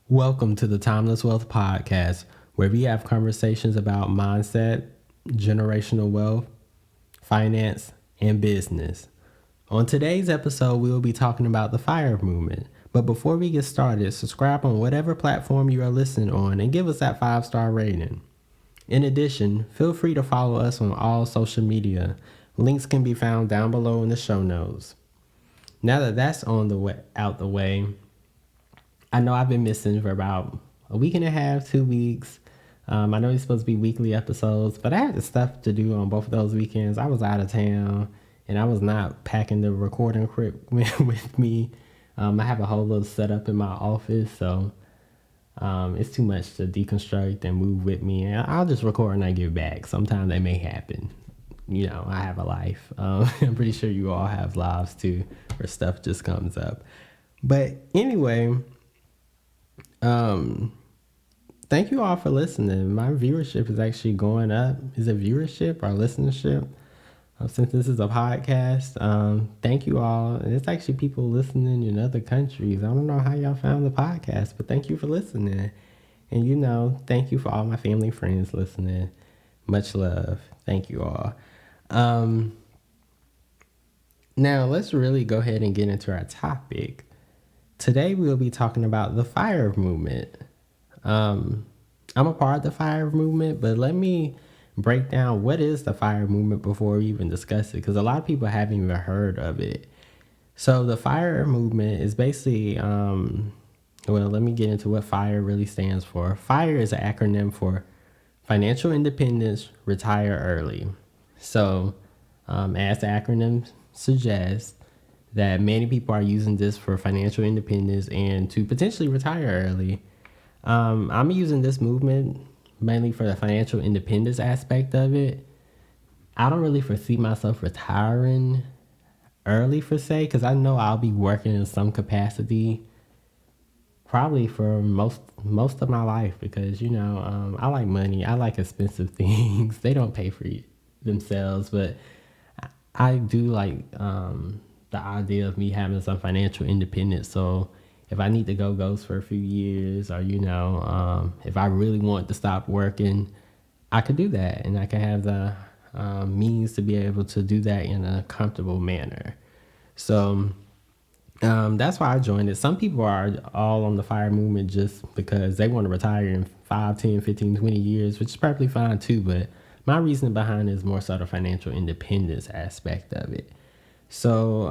Welcome to the Timeless Wealth Podcast, where we have conversations about mindset, generational wealth, finance, and business. On today's episode, we will be talking about the FIRE movement. But before we get started, subscribe on whatever platform you are listening on and give us that 5-star rating. In addition, feel free to follow us on all social media. Links can be found down below in the show notes. Now that that's out the way, I know I've been missing for about a week and a half, 2 weeks. I know it's supposed to be weekly episodes, but I had stuff to do on both of those weekends. I was out of town and I was not packing the recording equipment with me. I have a whole little setup in my office, so it's too much to deconstruct and move with me. And I'll just record and I give back. Sometimes that may happen. You know, I have a life. I'm pretty sure you all have lives too, where stuff just comes up. But anyway, thank you all for listening. My viewership is actually going up. Is it viewership or listenership? Since this is a podcast, thank you all. And it's actually people listening in other countries. I don't know how y'all found the podcast, but thank you for listening. And thank you for all my family and friends listening. Much love. Thank you all. Now let's really go ahead and get into our topic. Today we'll be talking about the FIRE movement. I'm a part of the FIRE movement, but let me break down what is the FIRE movement before we even discuss it, because a lot of people haven't even heard of it. So the FIRE movement is basically, let me get into what FIRE really stands for. FIRE is an acronym for Financial Independence, Retire Early. So as the acronym suggests, that many people are using this for financial independence and to potentially retire early. I'm using this movement mainly for the financial independence aspect of it. I don't really foresee myself retiring early per se, because I know I'll be working in some capacity probably for most of my life, because I like money. I like expensive things. They don't pay for themselves, but I do like the idea of me having some financial independence. So if I need to go ghost for a few years, or if I really want to stop working, I could do that, and I can have the means to be able to do that in a comfortable manner. So that's why I joined it. Some people are all on the FIRE movement just because they want to retire in 5, 10, 15, 20 years, which is perfectly fine too. But my reasoning behind it is more so the financial independence aspect of it. So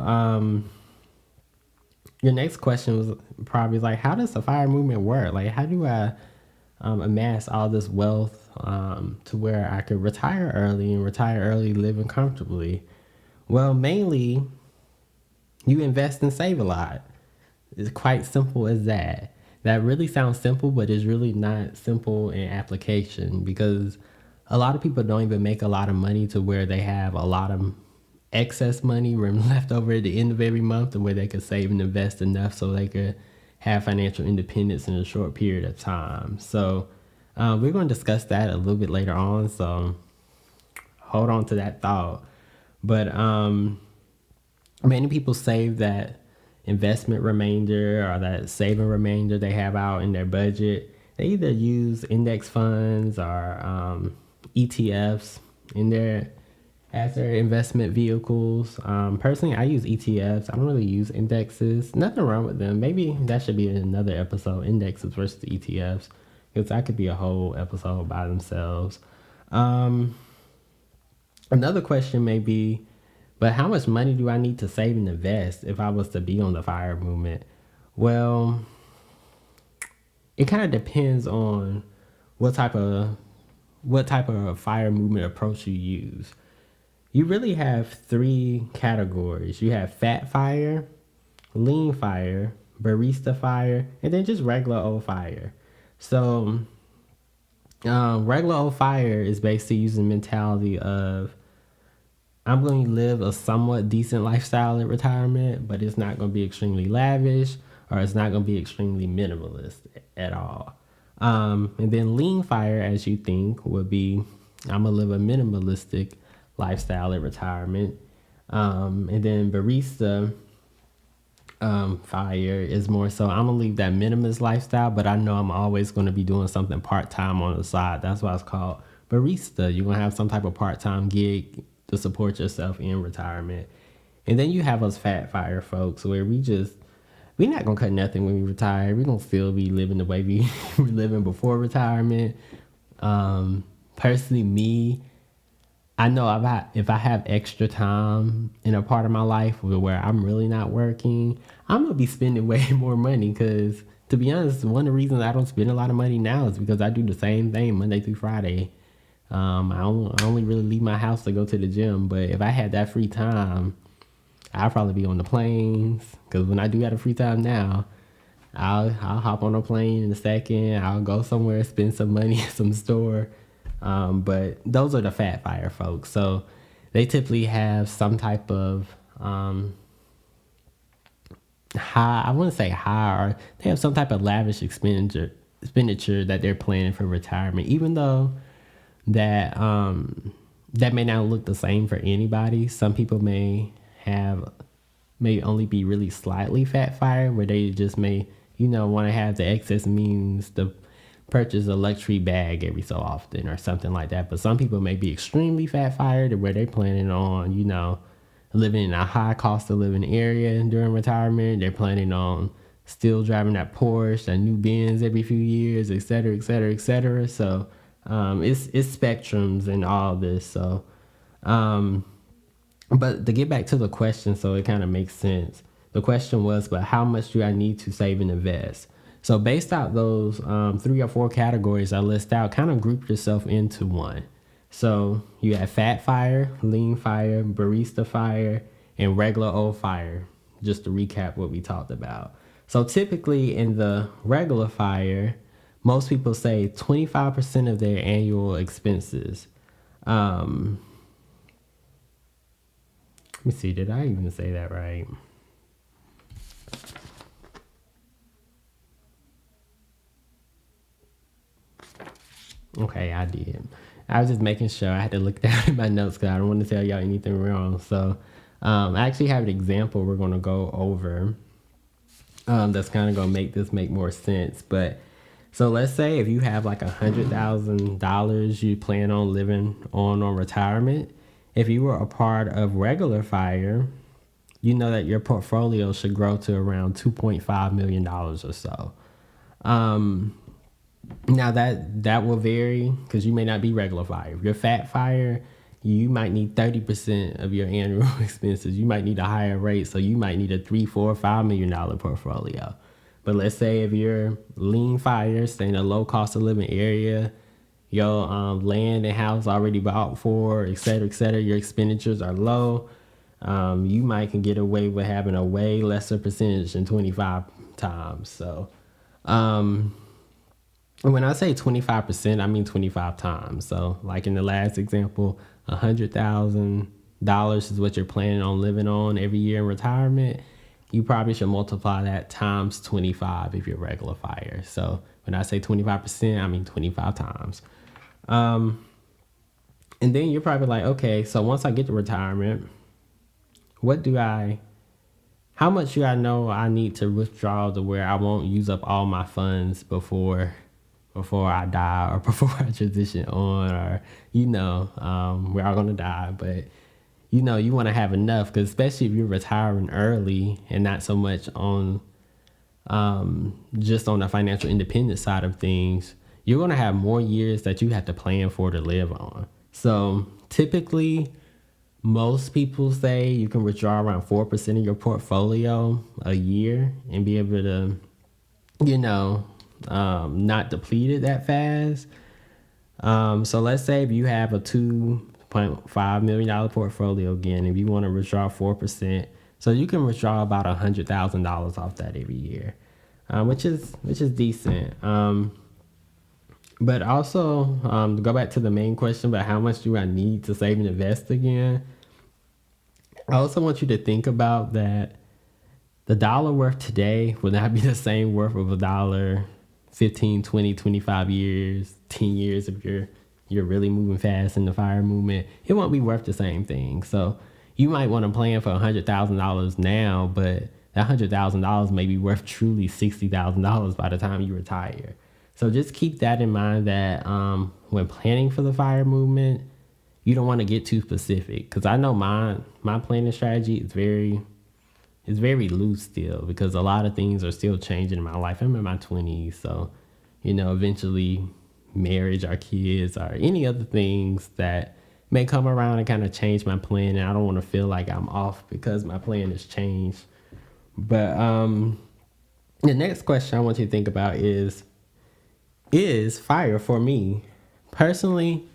your next question was probably like, how does the FIRE movement work? Like, how do I amass all this wealth to where I could retire early, living comfortably? Well, mainly you invest and save a lot. It's quite simple as that. That really sounds simple, but it's really not simple in application, because a lot of people don't even make a lot of money to where they have a lot of excess money left over at the end of every month, and where they could save and invest enough so they could have financial independence in a short period of time. So we're going to discuss that a little bit later on, so hold on to that thought. But many people save that investment remainder or that saving remainder they have out in their budget. They either use index funds or ETFs in their as their investment vehicles. Personally, I use ETFs. I don't really use indexes. Nothing wrong with them. Maybe that should be another episode, indexes versus ETFs, because that could be a whole episode by themselves. Another question may be, but how much money do I need to save and invest if I was to be on the FIRE movement? Well, it kind of depends on what type of FIRE movement approach you use. You really have 3 categories. You have fat FIRE, lean FIRE, barista FIRE, and then just regular old FIRE. So regular old FIRE is basically using the mentality of, I'm going to live a somewhat decent lifestyle in retirement, but it's not going to be extremely lavish, or it's not going to be extremely minimalist at all. And then lean FIRE, as you think, would be, I'm going to live a minimalistic lifestyle at retirement. And then barista Fire is more so I'm gonna leave that minimalist lifestyle, but I know I'm always gonna be doing something part-time on the side. That's why it's called barista. You're gonna have some type of part-time gig to support yourself in retirement. And then you have us fat fire folks where we not gonna cut nothing when we retire. We gonna still be living the way we were living before retirement. Personally, me, I know if I have extra time in a part of my life where I'm really not working, I'm gonna be spending way more money. Because to be honest, one of the reasons I don't spend a lot of money now is because I do the same thing Monday through Friday. I only really leave my house to go to the gym. But if I had that free time, I'll probably be on the planes. Because when I do have a free time now, I'll hop on a plane in a second. I'll go somewhere, spend some money at some store. But those are the fat fire folks. So they typically have some type of high, I wouldn't say high, or they have some type of lavish expenditure that they're planning for retirement, even though that that may not look the same for anybody. Some people may only be really slightly fat fire, where they just may want to have the excess means to purchase a luxury bag every so often or something like that. But some people may be extremely fat fired, where they're planning on living in a high cost of living area during retirement. They're planning on still driving that Porsche, that new Benz every few years, et cetera, et cetera, et cetera. So it's spectrums and all this. So but to get back to the question, so it kind of makes sense. The question was, but how much do I need to save and invest? So based out those 3 or 4 categories I list out, kind of group yourself into one. So you have fat fire, lean fire, barista fire, and regular old fire, just to recap what we talked about. So typically in the regular fire, most people say 25% of their annual expenses. Let me see, did I even say that right? Okay, I did. I was just making sure. I had to look down at my notes because I don't want to tell y'all anything wrong. So I actually have an example we're going to go over that's kind of going to make this make more sense. But so let's say if you have like $100,000 you plan on living on retirement. If you were a part of regular fire, you know that your portfolio should grow to around $2.5 million or so. Now that will vary because you may not be regular fire. If you're fat fire, you might need 30% of your annual expenses. You might need a higher rate, so you might need a $3, $4, $5 million portfolio. But let's say if you're lean fire, stay in a low cost of living area, your land and house already bought for, et cetera, your expenditures are low. You might can get away with having a way lesser percentage than 25 times. So when I say 25%, I mean 25 times. So like in the last example, $100,000 is what you're planning on living on every year in retirement. You probably should multiply that times 25 if you're regular fire. So when I say 25%, I mean 25 times. And then you're probably like, okay, so once I get to retirement, how much do I know I need to withdraw to where I won't use up all my funds before I die or before I transition on, or we're all gonna die, but you want to have enough, because especially if you're retiring early and not so much on just on the financial independence side of things, you're gonna have more years that you have to plan for to live on. So typically, most people say you can withdraw around 4% of your portfolio a year and be able to, not deplete it that fast. So let's say if you have a $2.5 million portfolio again, if you want to withdraw 4%, so you can withdraw about $100,000 off that every year, which is decent. But also, to go back to the main question about how much do I need to save and invest again, I also want you to think about that the dollar worth today will not be the same worth of a dollar 15, 20, 25 years, 10 years if you're really moving fast in the fire movement. It won't be worth the same thing. So you might want to plan for $100,000 now, but that $100,000 may be worth truly $60,000 by the time you retire. So just keep that in mind, that when planning for the FIRE movement, you don't want to get too specific, because I know my planning strategy is very loose still, because a lot of things are still changing in my life. I'm in my 20s, so eventually marriage or kids or any other things that may come around and kind of change my plan, and I don't want to feel like I'm off because my plan has changed. But the next question I want you to think about is FIRE for me personally?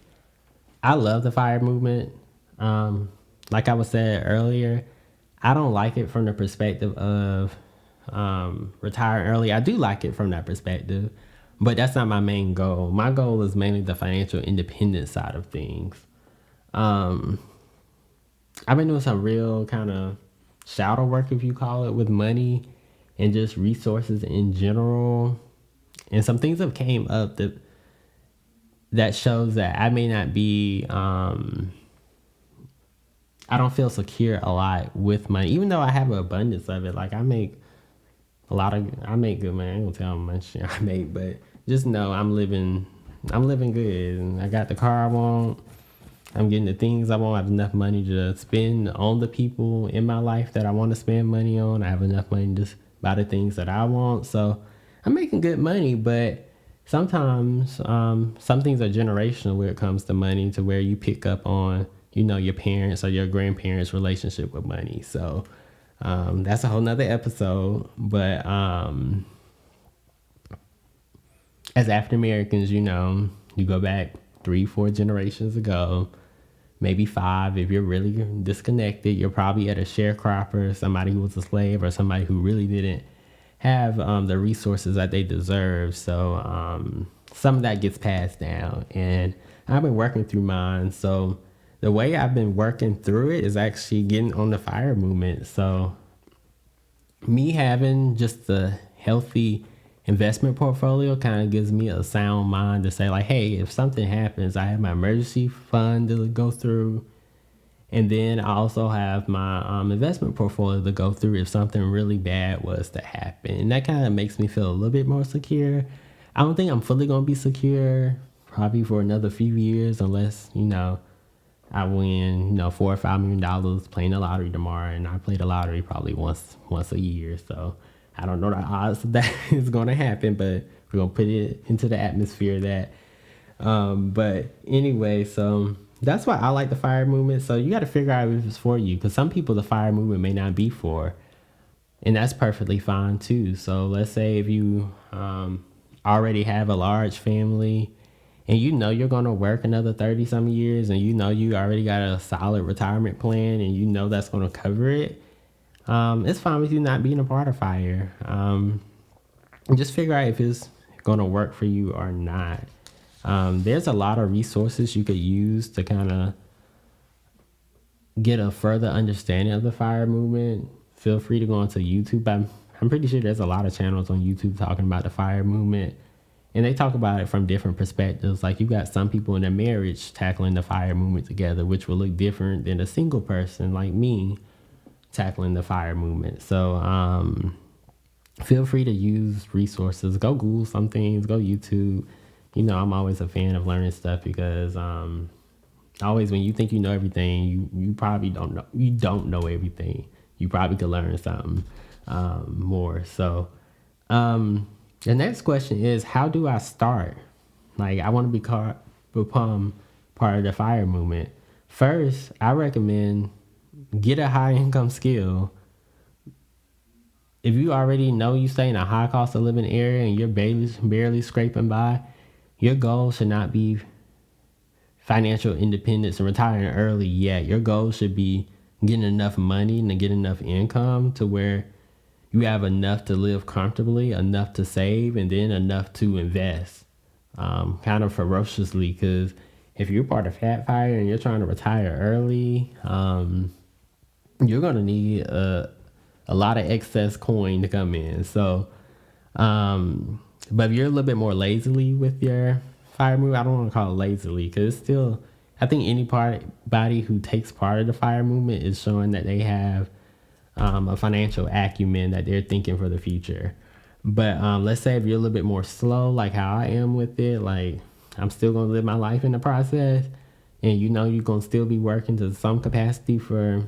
I love the FIRE movement. Like I was said earlier, I don't like it from the perspective of retiring early. I do like it from that perspective, but that's not my main goal. My goal is mainly the financial independence side of things. I've been doing some real kind of shadow work, if you call it, with money and just resources in general. And some things have came up that shows that I may not be, I don't feel secure a lot with money, even though I have an abundance of it. Like I make good money. I ain't gonna tell how much I make, but just know I'm living good, and I got the car I want. I'm getting the things I want. I have enough money to spend on the people in my life that I want to spend money on. I have enough money to buy the things that I want. So I'm making good money, but sometimes some things are generational when it comes to money, to where you pick up on, your parents or your grandparents' relationship with money. So that's a whole nother episode. But as African Americans, you go back 3-4 generations ago, maybe 5. If you're really disconnected, you're probably at a sharecropper, somebody who was a slave, or somebody who really didn't have the resources that they deserve. So some of that gets passed down, and I've been working through mine. So the way I've been working through it is actually getting on the FIRE movement. So me having just a healthy investment portfolio kind of gives me a sound mind to say, like, hey, if something happens, I have my emergency fund to go through. And then I also have my investment portfolio to go through if something really bad was to happen. And that kind of makes me feel a little bit more secure. I don't think I'm fully going to be secure probably for another few years, unless, I win, $4 or $5 million playing the lottery tomorrow. And I play the lottery probably once a year. So I don't know the odds that is going to happen, but we're going to put it into the atmosphere that. But anyway, so that's why I like the FIRE movement. So you got to figure out if it's for you, because some people the FIRE movement may not be for, and that's perfectly fine too. So let's say if you already have a large family, and you're going to work another 30 some years, and you already got a solid retirement plan, and that's going to cover it. It's fine with you not being a part of FIRE. Just figure out if it's going to work for you or not. There's a lot of resources you could use to kind of get a further understanding of the FIRE movement. Feel free to go onto YouTube. I'm pretty sure there's a lot of channels on YouTube talking about the FIRE movement, and they talk about it from different perspectives. Like, you got some people in their marriage tackling the FIRE movement together, which will look different than a single person like me tackling the FIRE movement. So feel free to use resources. Go Google some things, go YouTube. I'm always a fan of learning stuff, because always when you think you know everything, you probably don't know. You don't know everything. You probably could learn something more. So the next question is, how do I start? Like, I want to become part of the FIRE movement. First, I recommend get a high income skill. If you already know you stay in a high cost of living area and you're barely scraping by, your goal should not be financial independence and retiring early yet. Your goal should be getting enough money and to get enough income to where you have enough to live comfortably, enough to save, and then enough to invest kind of ferociously. Because if you're part of FIRE and you're trying to retire early, you're going to need a lot of excess coin to come in. So, but if you're a little bit more lazily with your FIRE move, I don't want to call it lazily, because it's still, I think anybody who takes part of the FIRE movement is showing that they have a financial acumen that they're thinking for the future. But let's say if you're a little bit more slow, like how I am with it, like I'm still gonna live my life in the process, and you know you're gonna still be working to some capacity for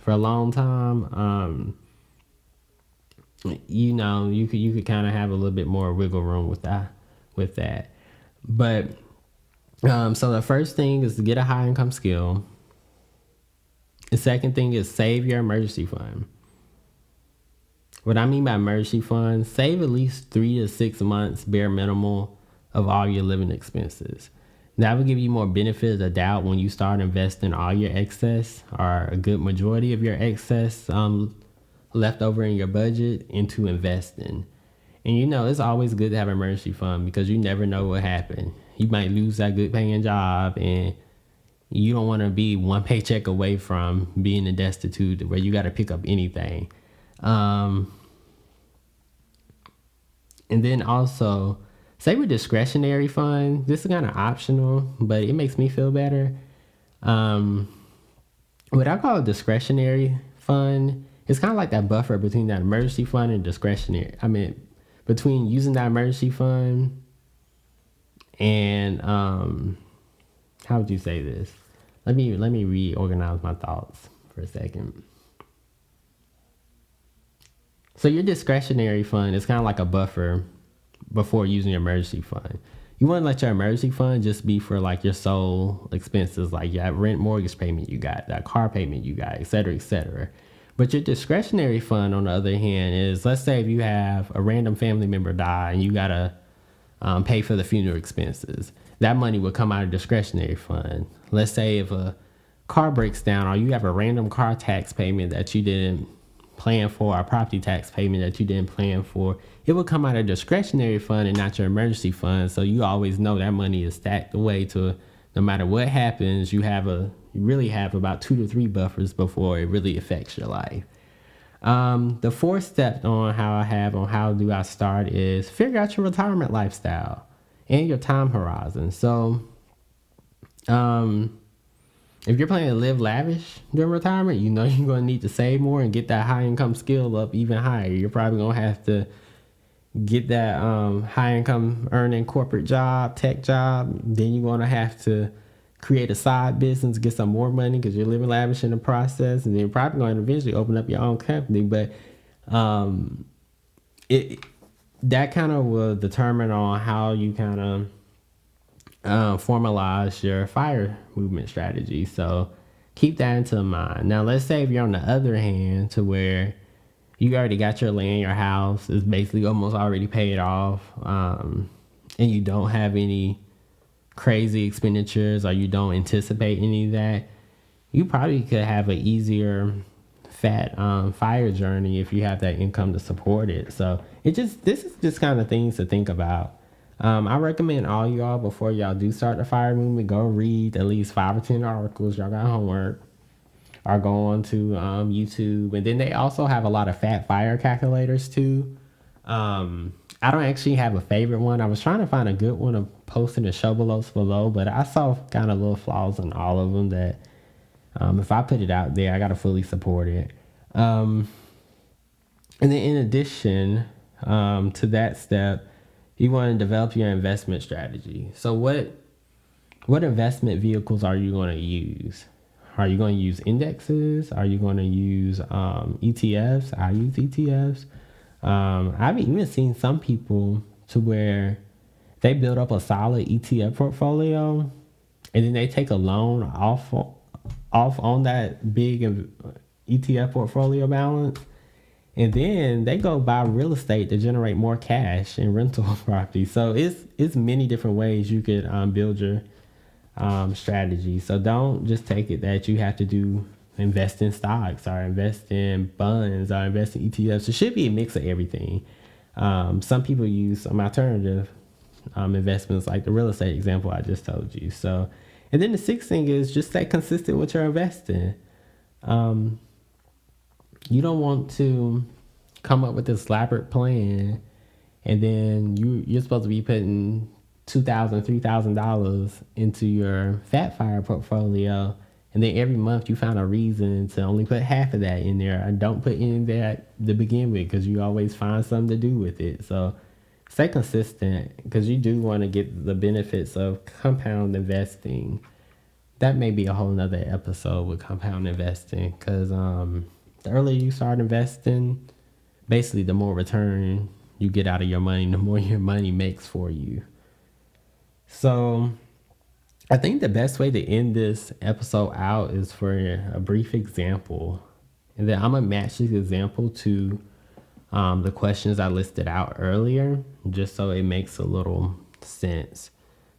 a long time. You know you could kind of have a little bit more wiggle room with that. But so the first thing is to get a high income skill. The second thing is save your emergency fund. What I mean by emergency fund, save at least 3 to 6 months bare minimal of all your living expenses. That will give you more benefit of the doubt when you start investing all your excess or a good majority of your excess left over in your budget into investing. And you know, it's always good to have an emergency fund because you never know what happened. You might lose that good paying job and you don't want to be one paycheck away from being a destitute where you got to pick up anything. Um, and then also, say with discretionary fund, this is kind of optional, but it makes me feel better. Um, what I call a discretionary fund, it's kind of like that buffer between that emergency fund and discretionary. I mean, between using that emergency fund and how would you say this? Let me reorganize my thoughts for a second. So your discretionary fund is kind of like a buffer before using your emergency fund. You want to let your emergency fund just be for like your sole expenses, like your rent, mortgage payment you got, that car payment you got, et cetera, et cetera. But your discretionary fund, on the other hand, is let's say if you have a random family member die and you gotta pay for the funeral expenses, that money would come out of discretionary fund. Let's say if a car breaks down or you have a random car tax payment that you didn't plan for, or property tax payment that you didn't plan for, it will come out of discretionary fund and not your emergency fund. So you always know that money is stacked away to no matter what happens, you really have about 2 to 3 buffers before it really affects your life. The fourth step on how do I start is figure out your retirement lifestyle and your time horizon. So, if you're planning to live lavish during retirement, you know you're going to need to save more and get that high income skill up even higher. You're probably going to have to get that high income earning corporate job, tech job. Then you're going to have to create a side business, get some more money because you're living lavish in the process. And then you're probably going to eventually open up your own company. But it that kind of will determine on how you kind of formalize your fire movement strategy. So keep that into mind. Now, let's say if you're on the other hand to where you already got your land, your house is basically almost already paid off, and you don't have any crazy expenditures or you don't anticipate any of that, you probably could have an easier fat fire journey if you have that income to support it. So this is just kind of things to think about. I recommend all y'all before y'all do start the fire movement, go read at least 5 or 10 articles. Y'all got homework. Or go on to YouTube. And then they also have a lot of fat fire calculators too. I don't actually have a favorite one. I was trying to find a good one to post in the show below, but I saw kind of little flaws in all of them that if I put it out there, I got to fully support it. And then in addition to that step, you want to develop your investment strategy. So what investment vehicles are you going to use? Are you going to use indexes? Are you going to use ETFs? I use ETFs. I've even seen some people to where they build up a solid ETF portfolio and then they take a loan off on that big ETF portfolio balance. And then they go buy real estate to generate more cash and rental property. So it's many different ways you could build your strategy. So don't just take it that you have to invest in stocks or invest in bonds or invest in ETFs. It should be a mix of everything. Some people use some alternative investments like the real estate example I just told you. So, and then the sixth thing is just stay consistent with your investing. You don't want to come up with this elaborate plan and then you're supposed to be putting $2,000, $3,000 into your fat fire portfolio, And then every month you find a reason to only put half of that in there, and don't put any of that to begin with, because you always find something to do with it. So stay consistent, because you do want to get the benefits of compound investing. That may be a whole nother episode with compound investing, because the earlier you start investing, basically the more return you get out of your money, the more your money makes for you. So I think the best way to end this episode out is for a brief example. And then I'm going to match this example to the questions I listed out earlier, just so it makes a little sense.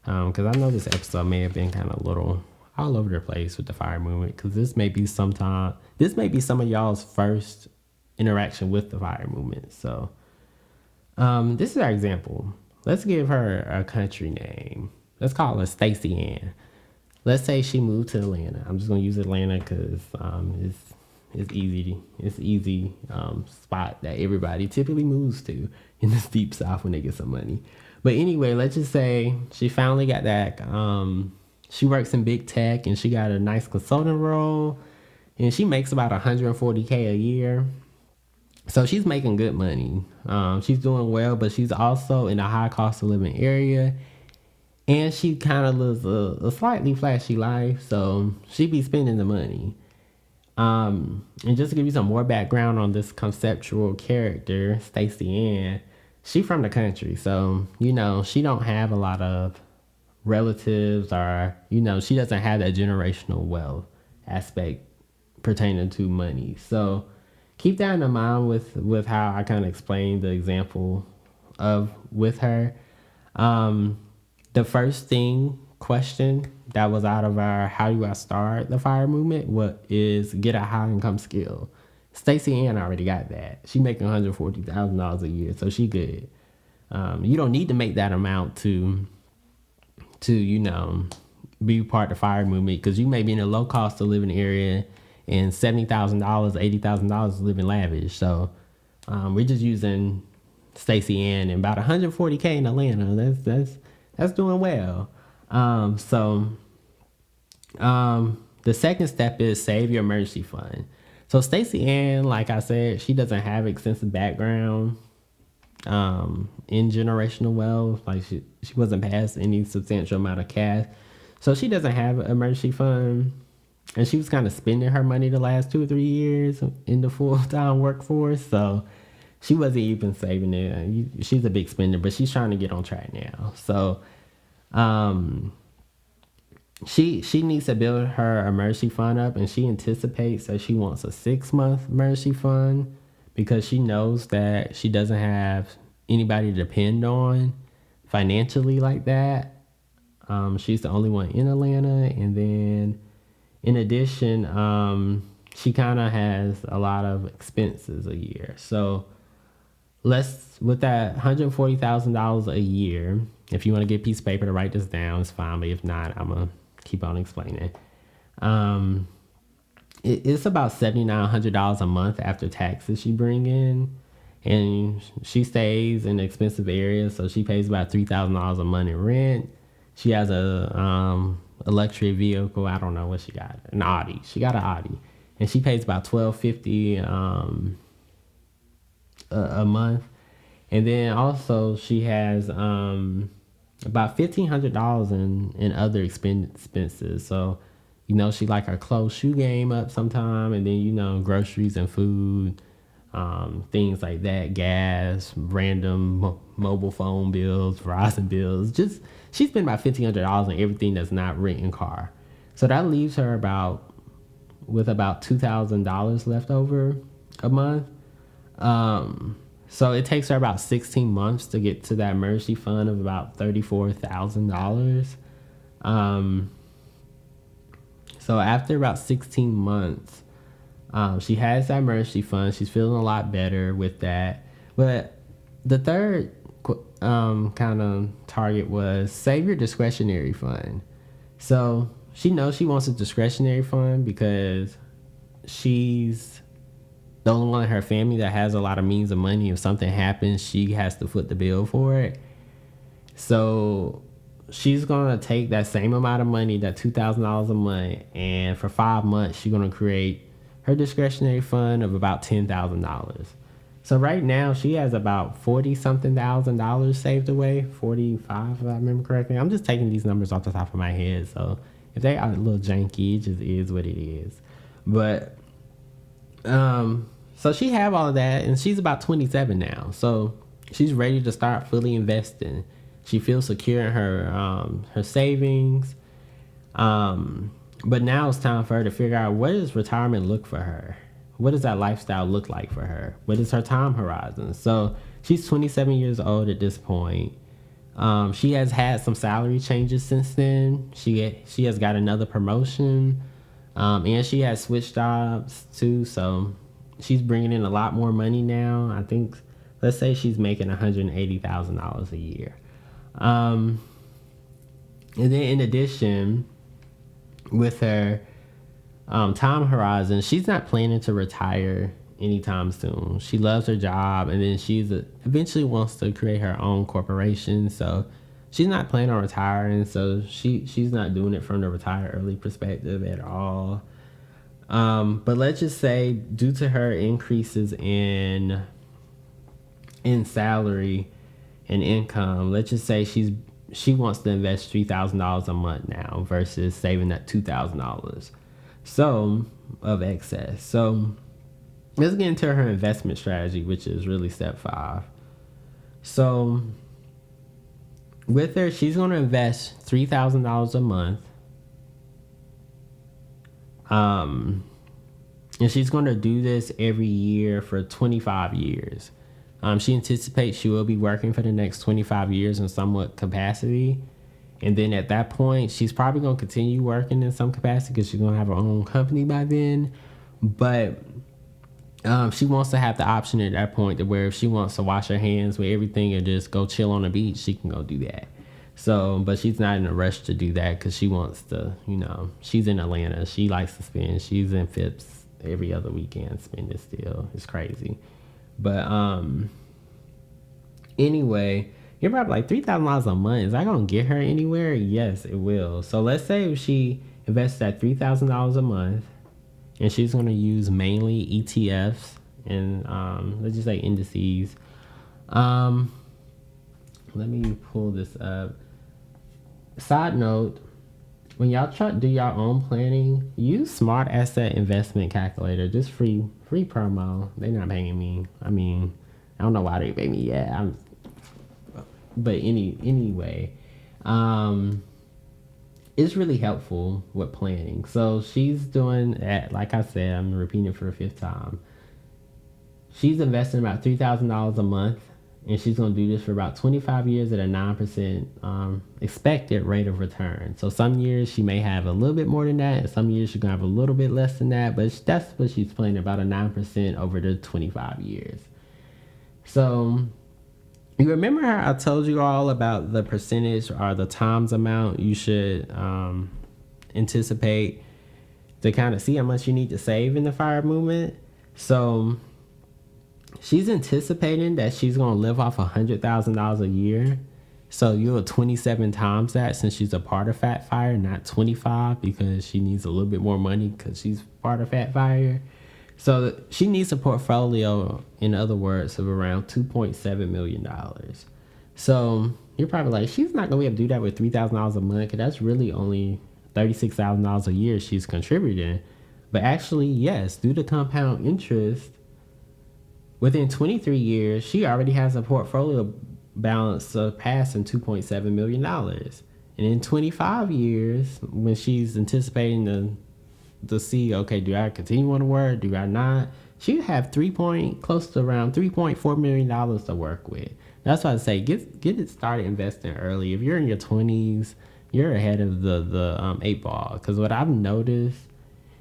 Because I know this episode may have been kind of a little all over the place with the fire movement, because this may be some of y'all's first interaction with the fire movement. So this is our example. Let's give her a country name. Let's call her Stacey Ann. Let's say she moved to Atlanta. I'm just gonna use Atlanta because it's easy spot that everybody typically moves to in the deep south when they get some money. But anyway, let's just say she finally got that. She works in big tech and she got a nice consulting role, and she makes about $140K a year. So she's making good money. She's doing well, but she's also in a high cost of living area. And she kind of lives a slightly flashy life, so she be spending the money. And just to give you some more background on this conceptual character, Stacey Ann, she from the country. So, she don't have a lot of relatives, or, she doesn't have that generational wealth aspect pertaining to money. So keep that in mind with how I kind of explained the example with her. The first question that was out of our how do I start the fire movement, what is get a high income skill. Stacey Ann already got that. She making $140,000 a year, so she good. You don't need to make that amount to be part of the fire movement, because you may be in a low cost of living area and $70,000, $80,000 living lavish. So we're just using Stacey Ann and about $140K in Atlanta. That's doing well. The second step is save your emergency fund. So Stacey Ann, like I said, she doesn't have extensive background in generational wealth. Like she wasn't past any substantial amount of cash. So she doesn't have an emergency fund. And she was kind of spending her money the last 2 or 3 years in the full-time workforce. So she wasn't even saving it. She's a big spender, but she's trying to get on track now. So she needs to build her emergency fund up, and she anticipates that she wants a 6-month emergency fund, because she knows that she doesn't have anybody to depend on financially like that. She's the only one in Atlanta. And then in addition, she kind of has a lot of expenses a year. So with that $140,000 a year, if you want to get a piece of paper to write this down, it's fine. But if not, I'm going to keep on explaining. It's about $7,900 a month after taxes she bring in. And she stays in expensive areas, so she pays about $3,000 a month in rent. She has a luxury vehicle. I don't know what she got. An Audi. She got an Audi, and she pays about $1,250 a month. And then also she has about $1,500 in other expenses. So she like her clothes, shoe game up sometime, and then groceries and food, things like that, gas, random mobile phone bills, Verizon bills. She spent about $1,500 on everything that's not rent and car. So that leaves her with about $2,000 left over a month. So it takes her about 16 months to get to that emergency fund of about $34,000. So after about 16 months, she has that emergency fund. She's feeling a lot better with that. But the third kind of target was save your discretionary fund. So she knows she wants a discretionary fund because she's the only one in her family that has a lot of means of money. If something happens, she has to foot the bill for it. So she's gonna take that same amount of money, that $2,000 a month, and for 5 months she's gonna create her discretionary fund of about $10,000. So right now she has about 40 something $1,000 saved away, 45 if I remember correctly. I'm just taking these numbers off the top of my head, so if they are a little janky, it just is what it is. But so she have all of that, and she's about 27 now, so she's ready to start fully investing. She feels secure in her savings, but now it's time for her to figure out, what does retirement look for her? What does that lifestyle look like for her? What is her time horizon? So she's 27 years old at this point. She has had some salary changes since then. She has got another promotion, and she has switched jobs too. So she's bringing in a lot more money now. I think, let's say she's making $180,000 a year. And then in addition, with her time horizon, she's not planning to retire anytime soon. She loves her job, and then eventually wants to create her own corporation. So she's not planning on retiring. So she's not doing it from the retire early perspective at all. But let's just say, due to her increases in salary and income, let's just say she wants to invest $3,000 a month now versus saving that $2,000 so of excess. So let's get into her investment strategy, which is really step 5. So with her, she's going to invest $3,000 a month, and she's going to do this every year for 25 years. She anticipates she will be working for the next 25 years in somewhat capacity. And then at that point, she's probably going to continue working in some capacity because she's going to have her own company by then. But she wants to have the option at that point to where if she wants to wash her hands with everything and just go chill on the beach, she can go do that. So, but she's not in a rush to do that because she wants to, she's in Atlanta. She likes to spend. She's in Phipps every other weekend spending still. It's crazy. But anyway, you're probably like, $3,000 a month, is that gonna get her anywhere? Yes, it will. So let's say if she invests that $3,000 a month, and she's gonna use mainly ETFs and let's just say indices. Let me pull this up. Side note, when y'all try to do your own planning, use Smart Asset Investment Calculator. Just free promo. They're not paying me. I mean, I don't know why they pay me yet. But anyway, it's really helpful with planning. So she's doing that, like I said, I'm repeating it for the 5th time. She's investing about $3,000 a month, and she's going to do this for about 25 years at a 9% expected rate of return. So some years she may have a little bit more than that, and some years she's going to have a little bit less than that, but that's what she's planning, about a 9% over the 25 years. So you remember how I told you all about the percentage or the times amount you should anticipate to kind of see how much you need to save in the FIRE movement? So she's anticipating that she's going to live off $100,000 a year. So you'll 27 times that, since she's a part of Fat Fire, not 25, because she needs a little bit more money because she's part of Fat Fire. So she needs a portfolio, in other words, of around $2.7 million. So you're probably like, she's not going to be able to do that with $3,000 a month, because that's really only $36,000 a year she's contributing. But actually, yes, due to compound interest, within 23 years, she already has a portfolio balance surpassing $2.7 million. And in 25 years, when she's anticipating to see, okay, do I continue on to work? Do I not? She have close to around $3.4 million to work with. That's why I say get it started investing early. If you're in your 20s, you're ahead of the 8 ball. Because what I've noticed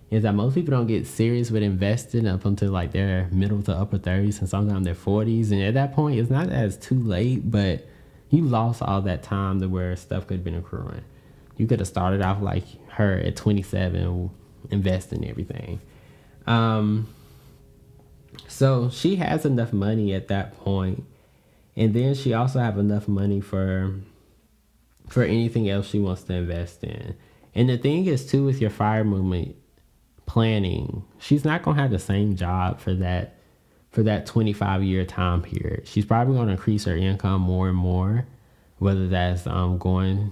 is that most people don't get serious with investing up until like their middle to upper 30s and sometimes their 40s. And at that point, it's not that it's too late, but you lost all that time to where stuff could have been accruing. You could have started off like her at 27, invest in everything. So she has enough money at that point, and then she also have enough money for for anything else she wants to invest in. And the thing is too, with your fire movement planning, she's not gonna have the same job for that 25-year time period. She's probably gonna increase her income more and more, whether that's going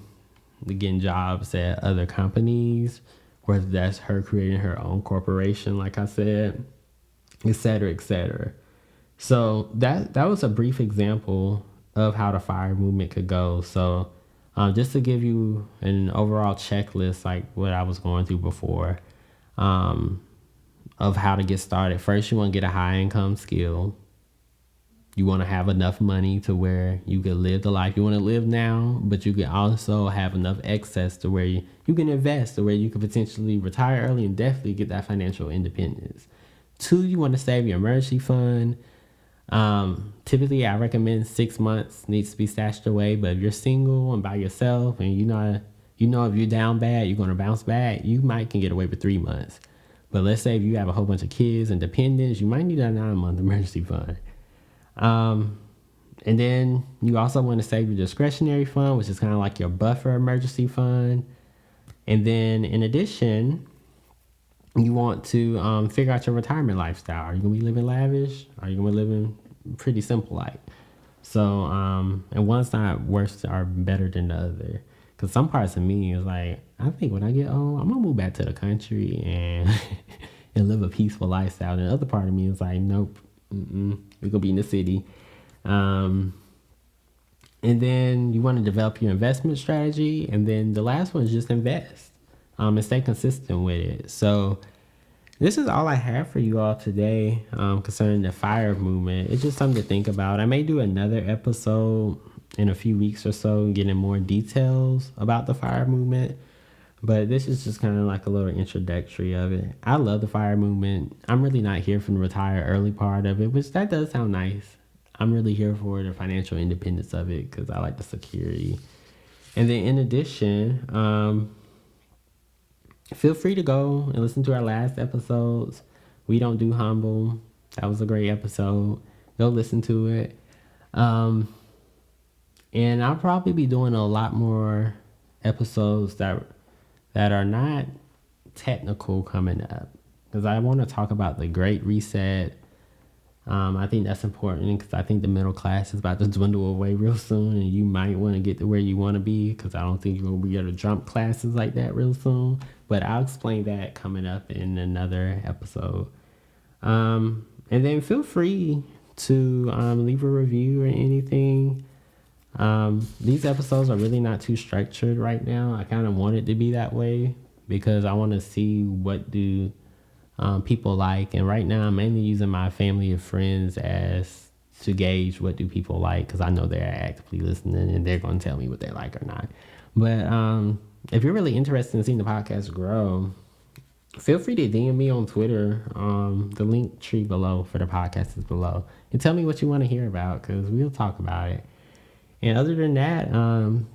to getting jobs at other companies, whether that's her creating her own corporation, like I said, et cetera, et cetera. So that was a brief example of how the fire movement could go. So just to give you an overall checklist, like what I was going through before, of how to get started. First, you want to get a high income skill. You want to have enough money to where you can live the life you want to live now, but you can also have enough excess to where you can invest, to where you could potentially retire early and definitely get that financial independence. 2, you want to save your emergency fund. Typically, I recommend 6 months needs to be stashed away, but if you're single and by yourself and if you're down bad, you're going to bounce back, you might can get away with 3 months. But let's say if you have a whole bunch of kids and dependents, you might need a 9-month emergency fund. And then you also want to save your discretionary fund, which is kind of like your buffer emergency fund. And then in addition, you want to figure out your retirement lifestyle. Are you going to be living lavish? Are you going to be living pretty simple like? So, and one's not worse or better than the other. Because some parts of me is like, I think when I get old, I'm going to move back to the country and and live a peaceful lifestyle. And the other part of me is like, nope, we're going to be in the city. And then you want to develop your investment strategy. And then the last one is just invest and stay consistent with it. So this is all I have for you all today concerning the fire movement. It's just something to think about. I may do another episode in a few weeks or so, getting more details about the fire movement. But this is just kind of like a little introductory of it. I love the fire movement. I'm really not here for the retire early part of it, which that does sound nice. I'm really here for the financial independence of it because I like the security. And then in addition, feel free to go and listen to our last episodes. We Don't Do Humble. That was a great episode. Go listen to it. And I'll probably be doing a lot more episodes that are not technical coming up, because I want to talk about the Great Reset. I think that's important because I think the middle class is about to dwindle away real soon, and you might want to get to where you want to be, because I don't think you're going to be able to jump classes like that real soon. But I'll explain that coming up in another episode. And then feel free to leave a review or anything. These episodes are really not too structured right now. I kind of want it to be that way because I want to see what do people like. And right now I'm mainly using my family and friends as to gauge what do people like, because I know they're actively listening and they're going to tell me what they like or not. But if you're really interested in seeing the podcast grow, feel free to DM me on Twitter. The link tree below for the podcast is below, and tell me what you want to hear about, because we'll talk about it. And other than that,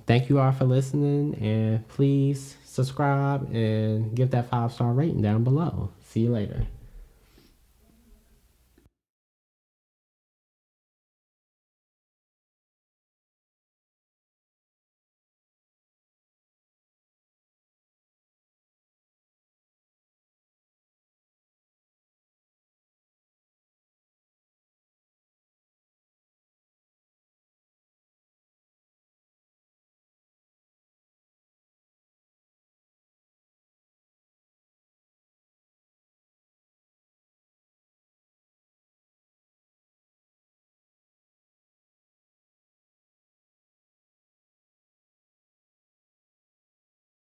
thank you all for listening, and please subscribe and give that 5-star rating down below. See you later.